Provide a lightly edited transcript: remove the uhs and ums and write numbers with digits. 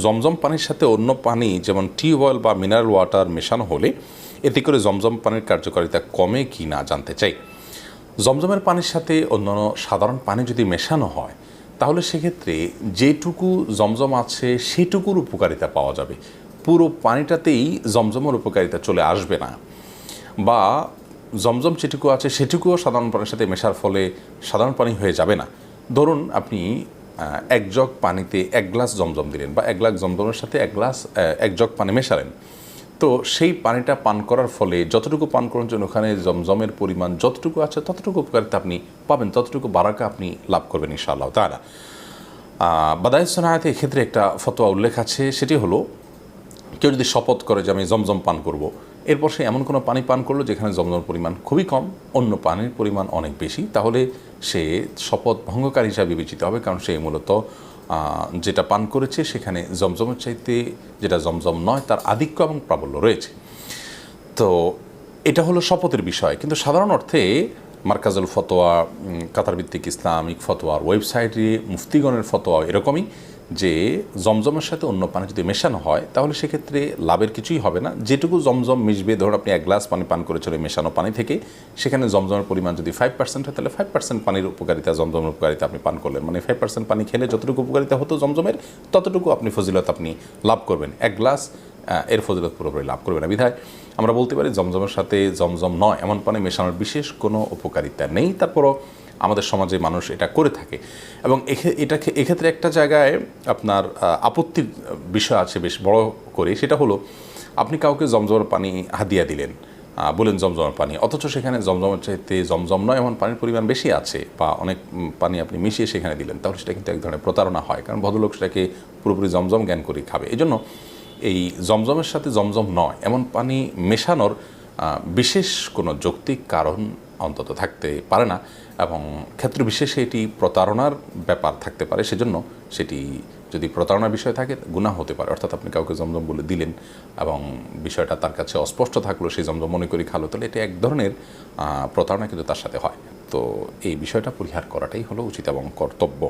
জমজম পানির সাথে অন্য পানি যেমন টিউবওয়েল বা মিনারেল ওয়াটার মেশানো হলে এতে করে জমজম পানির কার্যকারিতা কমে কি না জানতে চাই। জমজমের পানির সাথে অন্যান্য সাধারণ পানি যদি মেশানো হয় তাহলে সেক্ষেত্রে যেটুকু জমজম আছে সেটুকুর উপকারিতা পাওয়া যাবে, পুরো পানিটাতেই জমজমের উপকারিতা চলে আসবে না। বা জমজম যেটুকু আছে সেটুকুও সাধারণ পানির সাথে মেশার ফলে সাধারণ পানি হয়ে যাবে না। ধরুন আপনি এক জগ পানিতে 1 গ্লাস জমজম দিলেন বা 1 গ্লাস জমজমের সাথে 1 জগ পানি মেশালেন, তো সেই পানিটা পান করার ফলে যতটুকু পান করার জন্য ওখানে জমজমের পরিমাণ যতটুকু আছে ততটুকু উপকারিতা আপনি পাবেন, ততটুকু বারাকা আপনি লাভ করবেন ইনশাআল্লাহ তাআলা। বাদায়ে সনায়াতে এক্ষেত্রে একটা ফতোয়া উল্লেখ আছে, সেটি হলো কেউ যদি শপথ করে যে আমি জমজম পান করব, এরপর সে এমন কোনো পানি পান করলো যেখানে জমজমের পরিমাণ খুবই কম, অন্য পানির পরিমাণ অনেক বেশি, তাহলে সে শপথ ভঙ্গকারী হিসাবে বিবেচিত হবে, কারণ সে মূলত যেটা পান করেছে সেখানে জমজমের চাইতে যেটা জমজম নয় তার আধিক্য এবং প্রাবল্য রয়েছে। তো এটা হলো শপথের বিষয়। কিন্তু সাধারণ অর্থে মার্কাজুল ফতোয়া, কাতার ভিত্তিক ইসলামিক ফতোয়ার ওয়েবসাইটে মুফতিগণের ফতোয়া এরকমই যে জমজমের সাথে অন্য পানি যদি মেশানো হয় তাহলে সেক্ষেত্রে লাভের কিছুই হবে না। যেটুকু জমজম মিশবে, ধরুন আপনি 1 গ্লাস পানি পান করেছিলেন মেশানো পানি থেকে, সেখানে জমজমের পরিমাণ যদি 5% হয় তাহলে 5% পানির উপকারিতা, জমজমের উপকারিতা আপনি পান করলেন। মানে 5% পানি খেলে যতটুকু উপকারিতা হতো জমজমের ততটুকু আপনি ফজিলত আপনি লাভ করবেন। 1 গ্লাস এর ফজিলত পুরোপুরি লাভ করবে না। বিধায় আমরা বলতে পারি জমজমের সাথে জমজম নয় এমন পানি মেশানোর বিশেষ কোনো উপকারিতা নেই। তারপরও আমাদের সমাজে মানুষ এটা করে থাকে এবং এক্ষেত্রে একটা জায়গায় আপনার আপত্তির বিষয় আছে বেশ বড় করে, সেটা হলো আপনি কাউকে জমজমের পানি হাদিয়া দিলেন, বলেন জমজমের পানি, অথচ সেখানে জমজমের চাইতে জমজম নয় এমন পানির পরিমাণ বেশি আছে বা অনেক পানি আপনি মিশিয়ে সেখানে দিলেন, তাহলে সেটা কিন্তু এক ধরনের প্রতারণা হয়, কারণ ভদ্রলোক সেটাকে পুরোপুরি জমজম জ্ঞান করে খাবে। এই জন্য এই জমজমের সাথে জমজম নয় এমন পানি মেশানোর বিশেষ কোনো যৌক্তিক কারণ অন্তত থাকতে পারে না এবং ক্ষেত্র বিশেষে এটি প্রতারণার ব্যাপার থাকতে পারে। সেজন্য সেটি যদি প্রতারণার বিষয় থাকে গুনাহ হতে পারে। অর্থাৎ আপনি কাউকে জমজম বলে দিলেন এবং বিষয়টা তার কাছে অস্পষ্ট থাকলো, সেই জমজম মনে করি খালো, তাহলে এটা এক ধরনের প্রতারণা কিন্তু তার সাথে হয়। তো এই বিষয়টা পরিহার করাটাই হলো উচিত এবং কর্তব্য।